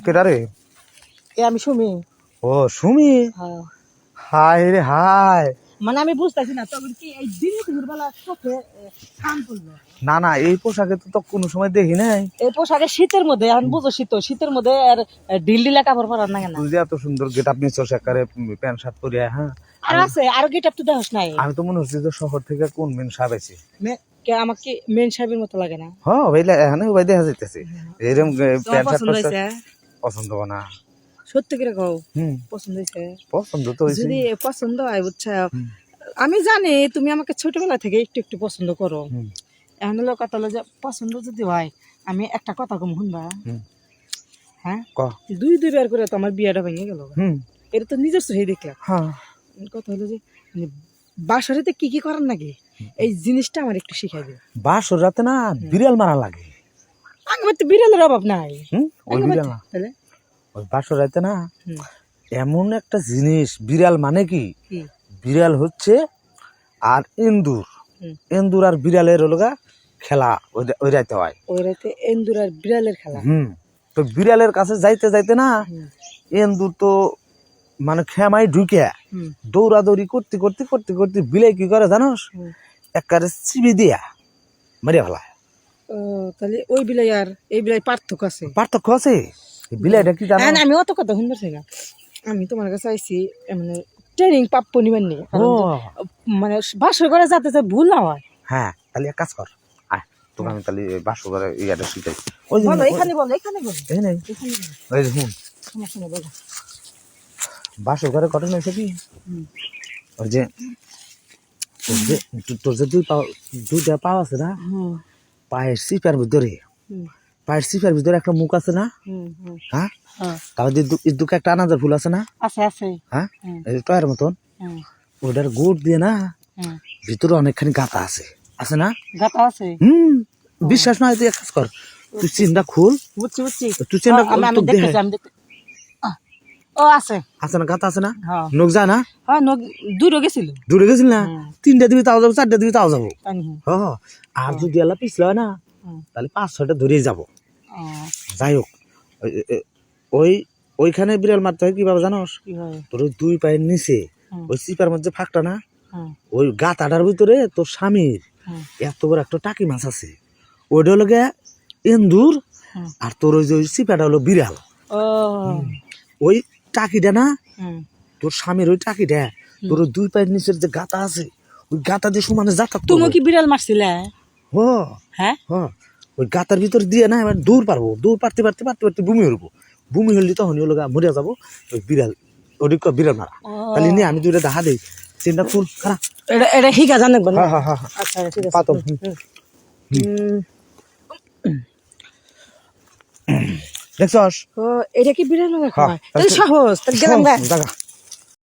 কেডা রে? আমি সুমি। ও সুমি, হ্যাঁ। হাই রে হাই। মানে আমি বুঝতেছি না তখন কি এই দিনের বেলা চোখে কান পড়লো। না না, এই পোশাকে তো কোনো সময় দেখি নাই। এই পোশাকে শীতের মধ্যে এখন বুঝো শীতের মধ্যে আর ঢিল ঢিলা কাপড় পরার না কেন? তুই যে এত সুন্দর গেট আপ নিচ্ছ একারে প্যান্ট শার্ট পরিয়া, হ্যাঁ। আর আছে আরো গেট আপ তো দেখছ নাই? আমি তো মনে হচ্ছে যে শহর থেকে কোন মেন সাবেছি। আমাকে মেন সাহেবের মতো লাগে না? হ্যাঁ ভাইলা, এখানে ভাই দেখা যাইতেছে এরকম প্যান্ট শার্ট পছন্দ হয়েছে? পছন্দ না। সত্যি করে কও হুম, পছন্দ হয়েছে? পছন্দ তো হয়েছে। যদি পছন্দ হয় বুঝছো, আমি জানি তুমি আমাকে ছোটবেলা থেকে একটু একটু পছন্দ করো। এখন হলো কথা হলো যে পছন্দ যদি হয় আমি একটা কথা কম শুনবা। হ্যাঁ, দুইবার করে তো আমার বিয়েটা ভেঙে গেল। এটা তো নিজের চোখে দেখলাম। কথা হলো যে বাসরেতে কি কি করার নাকি এই জিনিসটা আমার একটু শিখাই দিও। বাসর রাতে না বিড়াল মারা লাগে। আমার তো বিড়ালের অভাব নাই। ওই বিড়াল না, ওই বাসর রাতে না এমন একটা জিনিস, বিড়াল মানে কি, বিড়াল হচ্ছে আর এন্দুর, এন্দুর আর বিড়ালের হলগা খেলা ওই রাতে হয়। ওই রাতে এন্দুর আর বিড়ালের খেলা। তো বিড়ালের কাছে যাইতে যাইতে না এন্দুর তো মানে খেমাই ঢুকে দৌড়াদৌড়ি করতে করতে করতে করতে বিলাই কি করে জানোস, একবারে চিবি দিয়া মারিয়া ফেলা। তাহলে ওই বিলাই আর এই বিলাই পার্থক্য আছে? পার্থক্য আছে। বিলাইটা কি জানো? আমি অত কথা শুনতে না, আমি তোমার কাছে আইছি মানে ট্রেনিং প্রাপ্য নিবেন নি, মানে বাসর করে যাতে ভুল না হয়। হ্যাঁ, তাহলে এক কাজ কর, আয় তোকে আমি তাহলে বাসর করে ইয়াটা শিখাই। বলো এখানে বলো, এখানে বলো, এখানে ওই দেখুন সমস্যা নেই বলো। বাসর ঘরে ঘটনা হয়েছে কি, ওই যে তোর যে দুইটা পাও আছে না, পায়ের সিপার ভিতরে, পায়ের সিপার ভিতরে একটা মুখ আছে না, হ্যাঁ, তারপর দুকে একটা আনাজের ফুল আছে না, আছে আছে, হ্যাঁ, এই টয়ের মতন, ওটার গুড় দিয়ে না ভিতরে অনেকখানি গাতা আছে, আছে না, গাতা আছে। বিশ্বাস না হয় তুই এক কাজ কর, তুই চেনটা খুল। বুঝছি বুঝছি, তুই চেনটা ও আছে আছে না, গাতা আছে না, নখ যায় না? হ্যাঁ, নখ দূরে গেছিল, দূরে গেছিল না, 3টা দিবি তাও যাবো, 4টা দিবি তাও যাবো। আর যদি এলা পিছলে হয় না তাহলে 5-6টা ধরেই যাবো। যাই হোক, ওইখানে বিড়াল মারতে হয় কিভাবে জানোস, তোর ওই 2 পায়ের নিচে ওই চিপার মধ্যে ফাঁকটা না, ওই গাতাটার ভিতরে তোর স্বামীর এত বড় একটা টাকি মাছ আছে, ওইটা হলো গিয়ে এন্দুর, আর তোর ওই যে চিপাটা হলো বিড়াল। ওই টাকিটা না তোর স্বামীর, ওই টাকিটা তোর 2 পায়ের নিচের যে গাতা আছে ওই গাতা দিয়ে সমানে যাতায়াত। তুমি কি বিড়াল মারছিলে? হ্যাঁ, ওই গাতার ভিতর দিয়ে না এবার দূর পারবো, দূর পারতে পারতে পারতে পারতে বমি হইব, বমি হলে তখন হলো মরিয়া যাবো। ওই বিড়াল ওদিক বিড়াল মারা, তাহলে নিয়ে আমি 2টা দেখা দেই, চিন্তা ফুল খারাপ এটা ঠিক আছে জানেন। আচ্ছা ঠিক আছে, পাতো দেখছস এটা কি বিড়াল সহজ? তাহলে গেলাম।